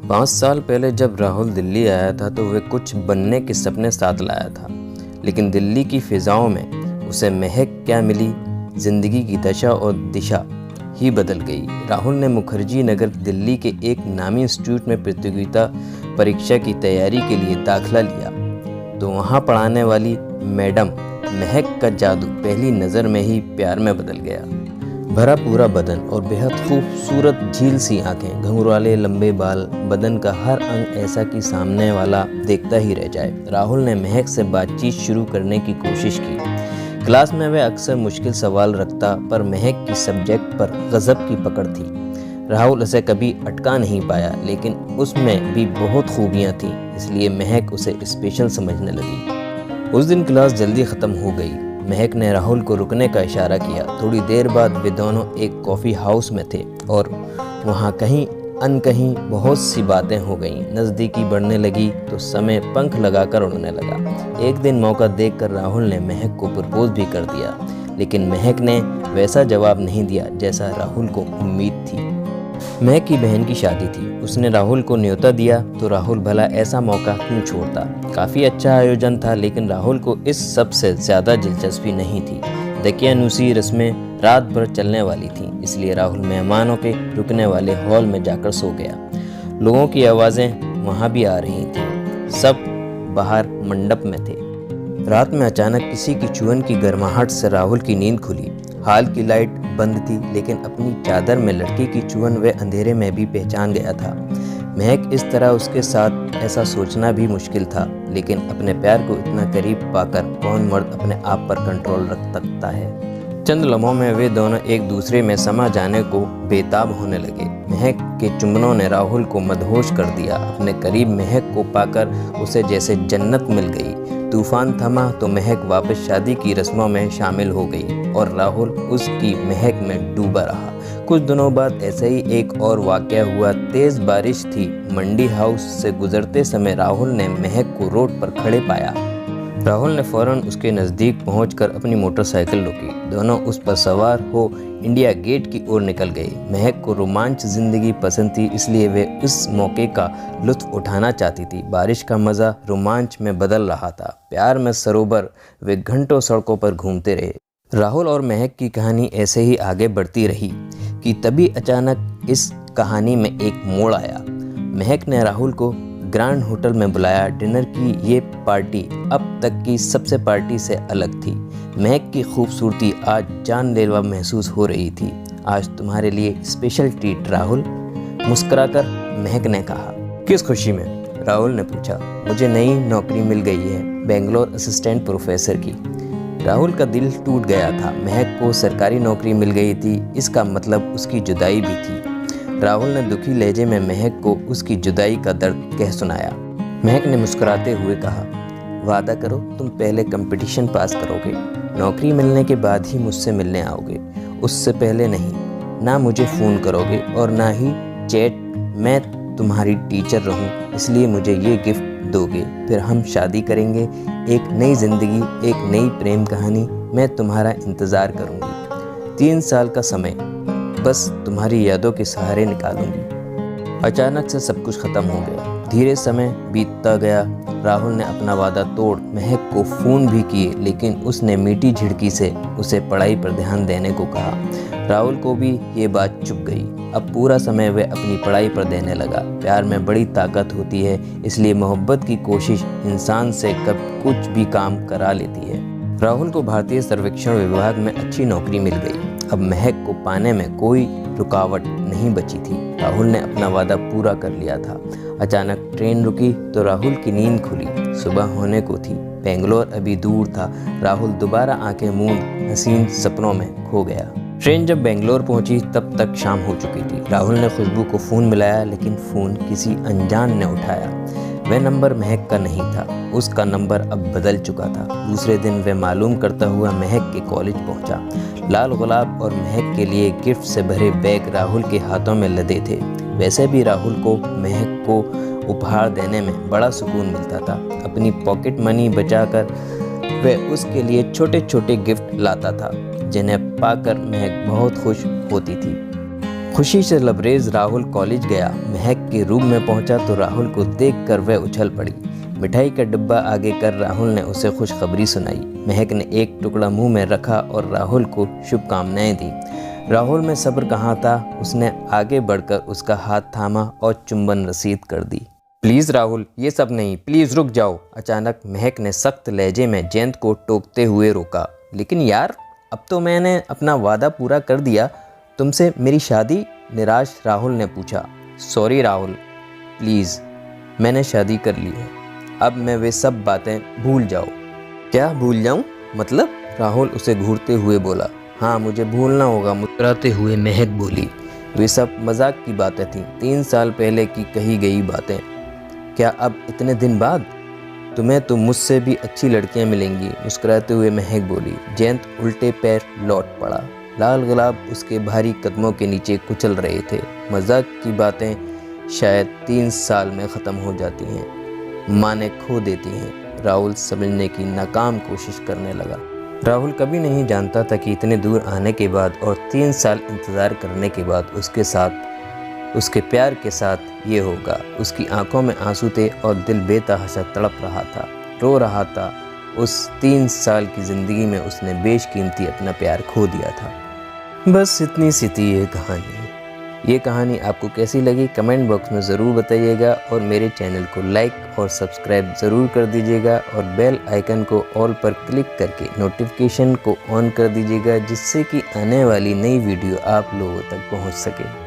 पाँच साल पहले जब राहुल दिल्ली आया था तो वह कुछ बनने के सपने साथ लाया था, लेकिन दिल्ली की फिजाओं में उसे महक क्या मिली, जिंदगी की दशा और दिशा ही बदल गई। राहुल ने मुखर्जी नगर दिल्ली के एक नामी इंस्टीट्यूट में प्रतियोगिता परीक्षा की तैयारी के लिए दाखिला लिया, तो वहाँ पढ़ाने वाली मैडम महक का जादू पहली नज़र में ही प्यार में बदल गया। भरा पूरा बदन और बेहद खूबसूरत झील सी आंखें, घुंघराले लंबे बाल, बदन का हर अंग ऐसा कि सामने वाला देखता ही रह जाए। राहुल ने महक से बातचीत शुरू करने की कोशिश की। क्लास में वह अक्सर मुश्किल सवाल रखता, पर महक की सब्जेक्ट पर गजब की पकड़ थी। राहुल उसे कभी अटका नहीं पाया, लेकिन उसमें भी बहुत खूबियाँ थीं, इसलिए महक उसे स्पेशल समझने लगी। उस दिन क्लास जल्दी ख़त्म हो गई। महक ने राहुल को रुकने का इशारा किया। थोड़ी देर बाद वे दोनों एक कॉफ़ी हाउस में थे और वहाँ कहीं अनकहीं बहुत सी बातें हो गईं। नज़दीकी बढ़ने लगी तो समय पंख लगाकर उड़ने लगा। एक दिन मौका देखकर राहुल ने महक को प्रपोज भी कर दिया, लेकिन महक ने वैसा जवाब नहीं दिया जैसा राहुल को उम्मीद थी। महक की बहन की शादी थी, उसने राहुल को न्योता दिया, तो राहुल भला ऐसा मौका क्यों छोड़ता। काफ़ी अच्छा आयोजन था, लेकिन राहुल को इस सब से ज़्यादा दिलचस्पी नहीं थी। दकियानूसी रस्में रात भर चलने वाली थीं, इसलिए राहुल मेहमानों के रुकने वाले हॉल में जाकर सो गया। लोगों की आवाज़ें वहाँ भी आ रही थीं, सब बाहर मंडप में थे। रात में अचानक किसी की चुहन की गर्माहट से राहुल की नींद खुली। हाल की लाइट बंद थी, लेकिन अपनी चादर में लड़की की चुहन वह अंधेरे में भी पहचान गया था। महक इस तरह उसके साथ ऐसा सोचना भी मुश्किल था, लेकिन अपने प्यार को इतना करीब पाकर कौन मर्द अपने आप पर कंट्रोल रख सकता है। चंद लम्हों में वे दोनों एक दूसरे में समा जाने को बेताब होने लगे। महक के चुंबनों ने राहुल को मदहोश कर दिया। अपने करीब महक को पाकर उसे जैसे जन्नत मिल गई। तूफान थमा तो महक वापस शादी की रस्मों में शामिल हो गई और राहुल उसकी महक में डूबा रहा। कुछ दिनों बाद ऐसे ही एक और वाक़या हुआ। तेज़ बारिश थी। मंडी हाउस से गुजरते समय राहुल ने महक को रोड पर खड़े पाया। राहुल ने फौरन उसके नज़दीक पहुंचकर अपनी मोटरसाइकिल रोकी। दोनों उस पर सवार हो इंडिया गेट की ओर निकल गए। महक को रोमांच ज़िंदगी पसंद थी, इसलिए वे उस मौके का लुत्फ़ उठाना चाहती थी। बारिश का मज़ा रोमांच में बदल रहा था। प्यार में सरोवर वे घंटों सड़कों पर घूमते रहे। राहुल और महक की कहानी ऐसे ही आगे बढ़ती रही कि तभी अचानक इस कहानी में एक मोड़ आया। महक ने राहुल को ग्रैंड होटल में बुलाया। डिनर की ये पार्टी अब तक की सबसे पार्टी से अलग थी। महक की खूबसूरती आज जानलेवा महसूस हो रही थी। आज तुम्हारे लिए स्पेशल ट्रीट राहुल, मुस्कुराकर महक ने कहा। किस खुशी में? राहुल ने पूछा। मुझे नई नौकरी मिल गई है, बेंगलोर असिस्टेंट प्रोफेसर की। राहुल का दिल टूट गया था। महक को सरकारी नौकरी मिल गई थी, इसका मतलब उसकी जुदाई भी थी। राहुल ने दुखी लहजे में महक को उसकी जुदाई का दर्द कह सुनाया। महक ने मुस्कुराते हुए कहा, वादा करो तुम पहले कंपटीशन पास करोगे, नौकरी मिलने के बाद ही मुझसे मिलने आओगे, उससे पहले नहीं। ना मुझे फ़ोन करोगे और ना ही चैट। मैं तुम्हारी टीचर रहूं, इसलिए मुझे ये गिफ्ट दोगे, फिर हम शादी करेंगे। एक नई ज़िंदगी, एक नई प्रेम कहानी। मैं तुम्हारा इंतज़ार करूँगी। 3 साल का समय बस तुम्हारी यादों के सहारे निकालूंगी। अचानक से सब कुछ खत्म हो गया। धीरे समय बीतता गया। राहुल ने अपना वादा तोड़ महक को फ़ोन भी किए, लेकिन उसने मीठी झिड़की से उसे पढ़ाई पर ध्यान देने को कहा। राहुल को भी ये बात चुभ गई। अब पूरा समय वह अपनी पढ़ाई पर देने लगा। प्यार में बड़ी ताकत होती है, इसलिए मोहब्बत की कोशिश इंसान से कब कुछ भी काम करा लेती है। राहुल को भारतीय सर्वेक्षण विभाग में अच्छी नौकरी मिल गई। अब महक को पाने में कोई रुकावट नहीं बची थी। राहुल ने अपना वादा पूरा कर लिया था। अचानक ट्रेन रुकी तो राहुल की नींद खुली। सुबह होने को थी। बेंगलोर अभी दूर था। राहुल दोबारा आंखें मूंद हसीन सपनों में खो गया। ट्रेन जब बेंगलोर पहुंची तब तक शाम हो चुकी थी। राहुल ने खुशबू को फ़ोन मिलाया, लेकिन फ़ोन किसी अनजान ने उठाया। वह नंबर महक का नहीं था, उसका नंबर अब बदल चुका था। दूसरे दिन वह मालूम करता हुआ महक के कॉलेज पहुंचा। लाल गुलाब और महक के लिए गिफ्ट से भरे बैग राहुल के हाथों में लदे थे। वैसे भी राहुल को महक को उपहार देने में बड़ा सुकून मिलता था। अपनी पॉकेट मनी बचाकर वह उसके लिए छोटे छोटे गिफ्ट लाता था, जिन्हें पाकर महक बहुत खुश होती थी। खुशी से लबरेज राहुल कॉलेज गया। महक के रूम में पहुंचा तो राहुल को देखकर वह उछल पड़ी। मिठाई का डिब्बा आगे कर राहुल ने उसे खुशखबरी सुनाई। महक ने एक टुकड़ा मुंह में रखा और राहुल को शुभकामनाएं दी। राहुल में सब्र कहाँ था, उसने आगे बढ़कर उसका हाथ थामा और चुंबन रसीद कर दी। प्लीज़ राहुल, ये सब नहीं, प्लीज़ रुक जाओ। अचानक महक ने सख्त लहजे में जयंत को टोकते हुए रोका। लेकिन यार, अब तो मैंने अपना वादा पूरा कर दिया, तुमसे मेरी शादी। निराश राहुल ने पूछा। सॉरी राहुल, प्लीज़, मैंने शादी कर ली है, अब मैं वे सब बातें भूल जाओ। क्या भूल जाऊं? मतलब? राहुल उसे घूरते हुए बोला। हाँ, मुझे भूलना होगा, मुस्कुराते हुए महक बोली। वे सब मजाक की बातें थीं, 3 साल पहले की कही गई बातें। क्या अब इतने दिन बाद? तुम्हें तो मुझसे भी अच्छी लड़कियां मिलेंगी, मुस्कुराते हुए महक बोली। जयंत उल्टे पैर लौट पड़ा। लाल गुलाब उसके भारी कदमों के नीचे कुचल रहे थे। मजाक की बातें शायद 3 साल में ख़त्म हो जाती हैं, माने खो देती हैं। राहुल समझने की नाकाम कोशिश करने लगा। राहुल कभी नहीं जानता था कि इतने दूर आने के बाद और 3 साल इंतज़ार करने के बाद उसके साथ, उसके प्यार के साथ ये होगा। उसकी आंखों में आंसू थे और दिल बेतहाशा तड़प रहा था, रो रहा था। उस 3 साल की ज़िंदगी में उसने बेशकीमती अपना प्यार खो दिया था। बस इतनी सी थी ये कहानी। ये कहानी आपको कैसी लगी कमेंट बॉक्स में ज़रूर बताइएगा और मेरे चैनल को लाइक और सब्सक्राइब ज़रूर कर दीजिएगा और बेल आइकन को ऑल पर क्लिक करके नोटिफिकेशन को ऑन कर दीजिएगा, जिससे कि आने वाली नई वीडियो आप लोगों तक पहुंच सके।